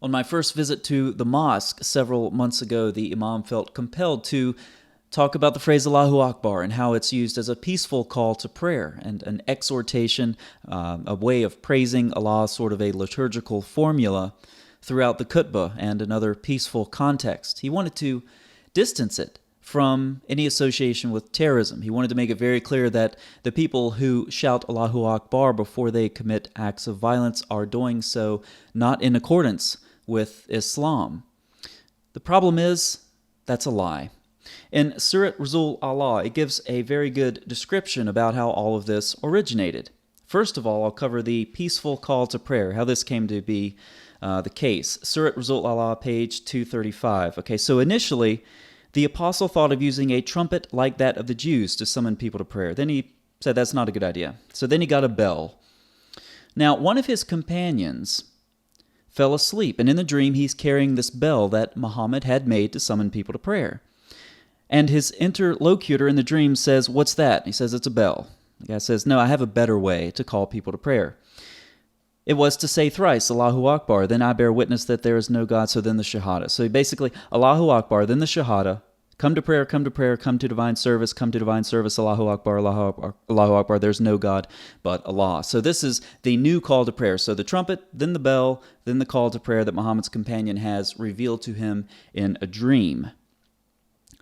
On my first visit to the mosque several months ago, the Imam felt compelled to talk about the phrase Allahu Akbar and how it's used as a peaceful call to prayer and an exhortation, a way of praising Allah, sort of a liturgical formula throughout the khutbah and another peaceful context. He wanted to distance it from any association with terrorism. He wanted to make it very clear that the people who shout Allahu Akbar before they commit acts of violence are doing so not in accordance with Islam. The problem is, that's a lie. In Surat Rasul Allah, it gives a very good description about how all of this originated. First of all, I'll cover the peaceful call to prayer, how this came to be the case. Surat Rasul Allah, page 235. Okay, so initially, the apostle thought of using a trumpet like that of the Jews to summon people to prayer. Then he said that's not a good idea. So then he got a bell. Now, one of his companions fell asleep, and in the dream he's carrying this bell that Muhammad had made to summon people to prayer. And his interlocutor in the dream says, "What's that?" He says, "It's a bell." The guy says, "No, I have a better way to call people to prayer. It was to say thrice, Allahu Akbar, then I bear witness that there is no God, so then the Shahada." So basically, Allahu Akbar, then the Shahada, come to prayer, come to prayer, come to divine service, come to divine service, Allahu Akbar, Allahu Akbar, Allahu Akbar, there's no God but Allah. So this is the new call to prayer. So the trumpet, then the bell, then the call to prayer that Muhammad's companion has revealed to him in a dream.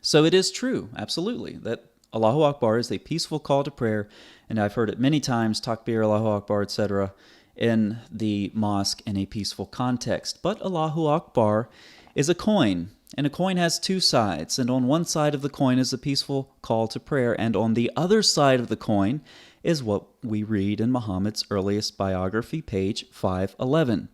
So it is true, absolutely, that Allahu Akbar is a peaceful call to prayer, and I've heard it many times, Takbir, Allahu Akbar, etc., in the mosque in a peaceful context. But Allahu Akbar is a coin, and a coin has two sides, and on one side of the coin is a peaceful call to prayer, and on the other side of the coin is what we read in Muhammad's earliest biography, page 511.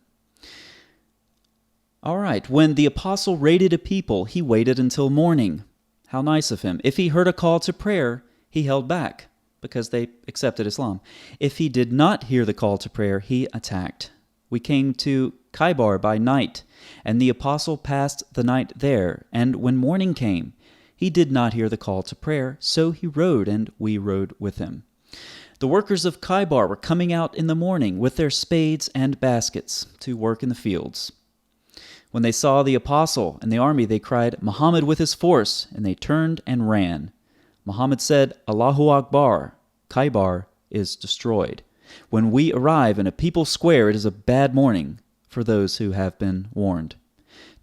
All right, when the apostle raided a people, he waited until morning. How nice of him. If he heard a call to prayer, he held back because they accepted Islam. If he did not hear the call to prayer, he attacked. We came to Khaybar by night, and the apostle passed the night there. And when morning came, he did not hear the call to prayer, so he rode, and we rode with him. The workers of Khaybar were coming out in the morning with their spades and baskets to work in the fields. When they saw the apostle and the army, they cried, "Muhammad with his force," and they turned and ran. Muhammad said, "Allahu Akbar, Khaybar is destroyed. When we arrive in a people's square, it is a bad morning for those who have been warned."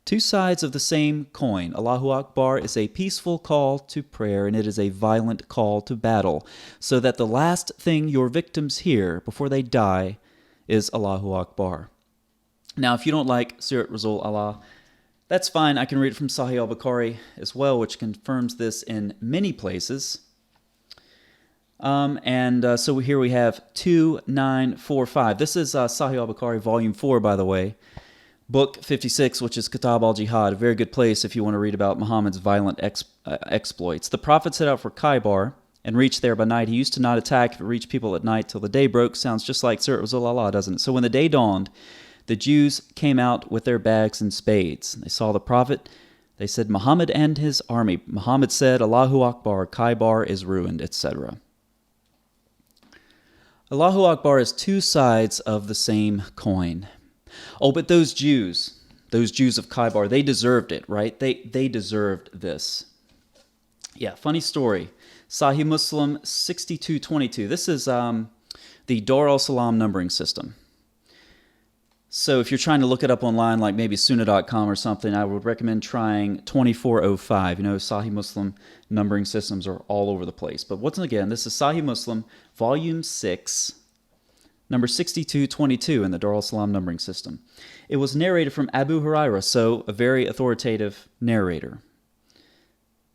Two sides of the same coin. Allahu Akbar is a peaceful call to prayer, and it is a violent call to battle, so that the last thing your victims hear before they die is Allahu Akbar. Now, if you don't like Surat Rasul Allah, that's fine. I can read it from Sahih al-Bukhari as well, which confirms this in many places. So here we have 2945. This is Sahih al-Bukhari, volume 4, by the way. Book 56, which is Kitab al-Jihad, a very good place if you want to read about Muhammad's violent exploits. The Prophet set out for Khaybar and reached there by night. He used to not attack if it reached people at night till the day broke. Sounds just like Surat Rasul Allah, doesn't it? So when the day dawned, the Jews came out with their bags and spades. They saw the Prophet. They said, "Muhammad and his army." Muhammad said, "Allahu Akbar, Khaybar is ruined," etc. Allahu Akbar is two sides of the same coin. Oh, but those Jews of Khaybar, they deserved it, right? They deserved this. Yeah, funny story. Sahih Muslim 6222. This is the Dar al-Salam numbering system. So if you're trying to look it up online, like maybe Sunnah.com or something, I would recommend trying 2405. You know, Sahih Muslim numbering systems are all over the place. But once again, this is Sahih Muslim, volume 6, number 6222 in the Dar al-Salam numbering system. It was narrated from Abu Hurairah, so a very authoritative narrator,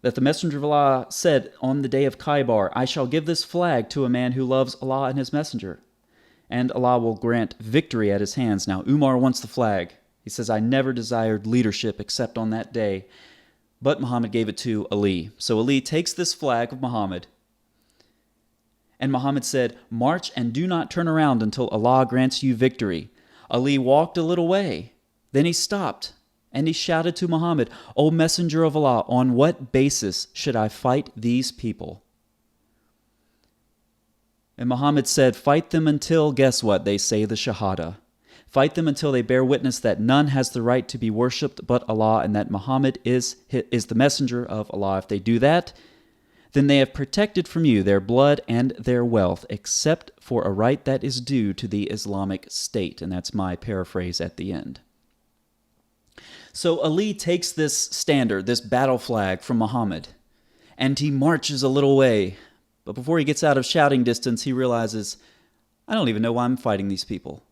that the Messenger of Allah said on the day of Khaybar, "I shall give this flag to a man who loves Allah and his Messenger, and Allah will grant victory at his hands." Now, Umar wants the flag. He says, "I never desired leadership except on that day." But Muhammad gave it to Ali. So Ali takes this flag of Muhammad, and Muhammad said, "March and do not turn around until Allah grants you victory." Ali walked a little way. Then he stopped, and he shouted to Muhammad, "O Messenger of Allah, on what basis should I fight these people?" And Muhammad said, "Fight them until," guess what? They say the Shahada. Fight them until they bear witness that none has the right to be worshipped but Allah, and that Muhammad is the messenger of Allah. If they do that, then they have protected from you their blood and their wealth, except for a right that is due to the Islamic State. And that's my paraphrase at the end. So Ali takes this standard, this battle flag from Muhammad, and he marches a little way. But before he gets out of shouting distance, he realizes, I don't even know why I'm fighting these people.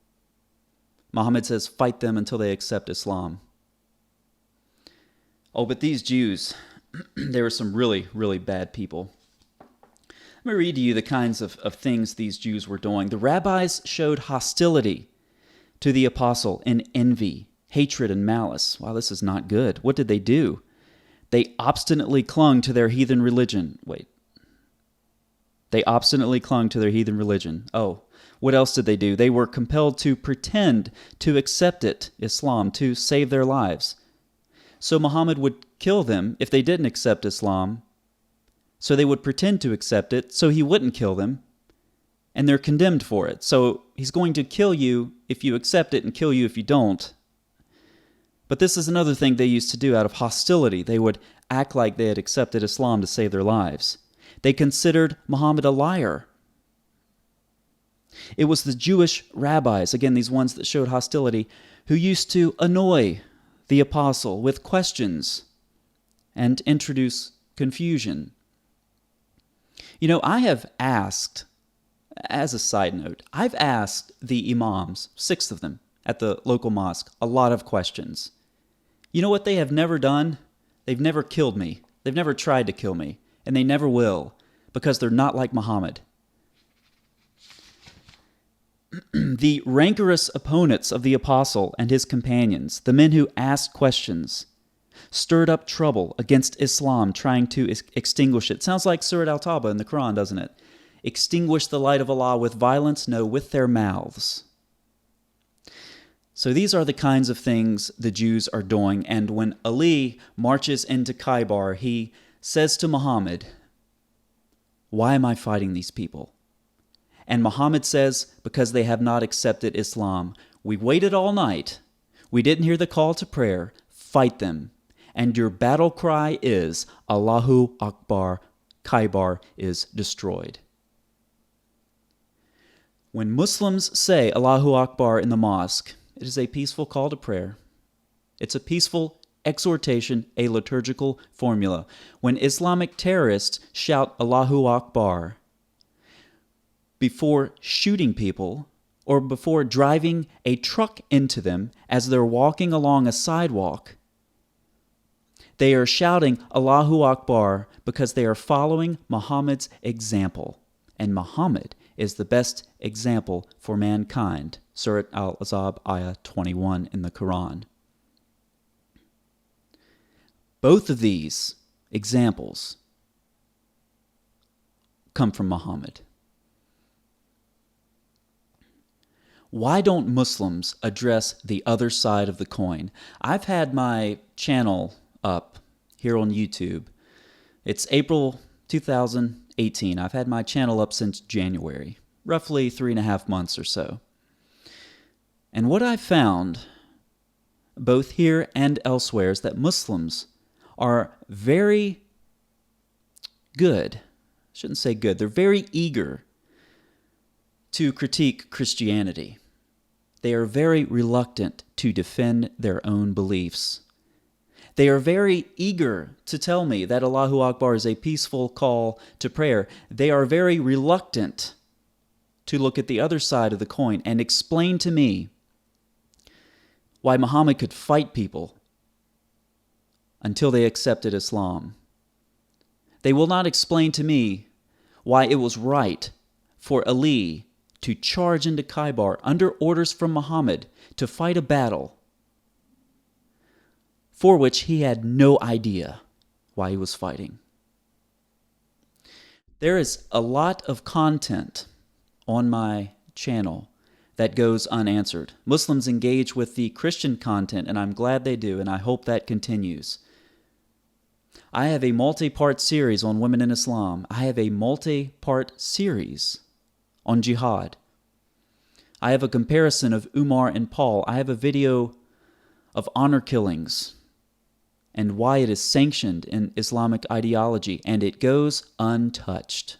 Muhammad says, fight them until they accept Islam. Oh, but these Jews, they were some really, really bad people. Let me read to you the kinds of things these Jews were doing. The rabbis showed hostility to the apostle in envy, hatred, and malice. Wow, this is not good. What did they do? They obstinately clung to their heathen religion. They obstinately clung to their heathen religion. Oh, what else did they do? They were compelled to pretend to accept it, Islam, to save their lives. So Muhammad would kill them if they didn't accept Islam. So they would pretend to accept it so he wouldn't kill them. And they're condemned for it. So he's going to kill you if you accept it and kill you if you don't. But this is another thing they used to do out of hostility. They would act like they had accepted Islam to save their lives. They considered Muhammad a liar. It was the Jewish rabbis, again, these ones that showed hostility, who used to annoy the apostle with questions and introduce confusion. You know, I have asked, as a side note, I've asked the imams, 6 of them, at the local mosque, a lot of questions. You know what they have never done? They've never killed me. They've never tried to kill me. And they never will, because they're not like Muhammad. The rancorous opponents of the apostle and his companions, the men who asked questions, stirred up trouble against Islam, trying to extinguish it. Sounds like Surat al-Tawbah in the Quran, doesn't it? Extinguish the light of Allah with violence? No, with their mouths. So these are the kinds of things the Jews are doing. And when Ali marches into Khaybar, he says to Muhammad, why am I fighting these people? And Muhammad says, because they have not accepted Islam. We waited all night. We didn't hear the call to prayer. Fight them. And your battle cry is, Allahu Akbar, Khaybar is destroyed. When Muslims say Allahu Akbar in the mosque, it is a peaceful call to prayer. It's a peaceful exhortation, a liturgical formula. When Islamic terrorists shout Allahu Akbar before shooting people or before driving a truck into them as they're walking along a sidewalk, they are shouting Allahu Akbar because they are following Muhammad's example. And Muhammad is the best example for mankind. Surat Al-Ahzab, ayah 21 in the Quran. Both of these examples come from Muhammad. Why don't Muslims address the other side of the coin? I've had my channel up here on YouTube. It's April 2018. I've had my channel up since January, roughly 3.5 months or so. And what I've found, both here and elsewhere, is that Muslims are very good. I shouldn't say good. They're very eager to critique Christianity. They are very reluctant to defend their own beliefs. They are very eager to tell me that Allahu Akbar is a peaceful call to prayer. They are very reluctant to look at the other side of the coin and explain to me why Muhammad could fight people until they accepted Islam. They will not explain to me why it was right for Ali to charge into Khaybar under orders from Muhammad to fight a battle for which he had no idea why he was fighting. There is a lot of content on my channel that goes unanswered. Muslims engage with the Christian content, and I'm glad they do, and I hope that continues. I have a multi-part series on women in Islam. I have a multi-part series on jihad. I have a comparison of Umar and Paul. I have a video of honor killings and why it is sanctioned in Islamic ideology, and it goes untouched.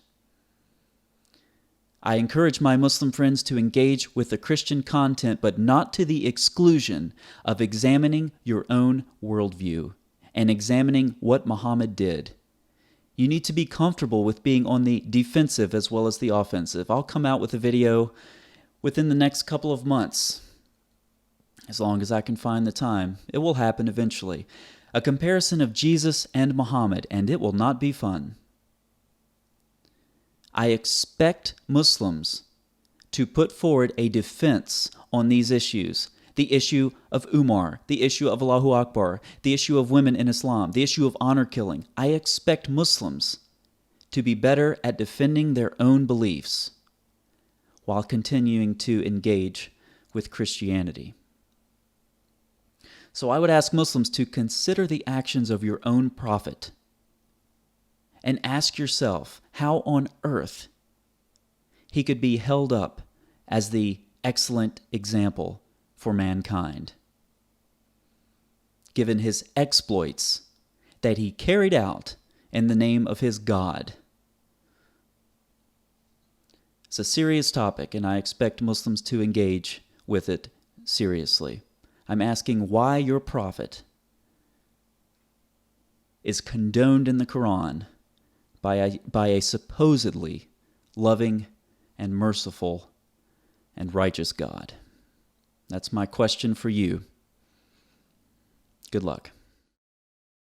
I encourage my Muslim friends to engage with the Christian content, but not to the exclusion of examining your own worldview and examining what Muhammad did. You need to be comfortable with being on the defensive as well as the offensive. I'll come out with a video within the next couple of months, as long as I can find the time. It will happen eventually. A comparison of Jesus and Muhammad, and it will not be fun. I expect Muslims to put forward a defense on these issues. The issue of Umar, the issue of Allahu Akbar, the issue of women in Islam, the issue of honor killing. I expect Muslims to be better at defending their own beliefs while continuing to engage with Christianity. So I would ask Muslims to consider the actions of your own prophet and ask yourself how on earth he could be held up as the excellent example for mankind, given his exploits that he carried out in the name of his God. It's a serious topic, and I expect Muslims to engage with it seriously. I'm asking why your prophet is condoned in the Quran by a supposedly loving and merciful and righteous God. That's my question for you. Good luck.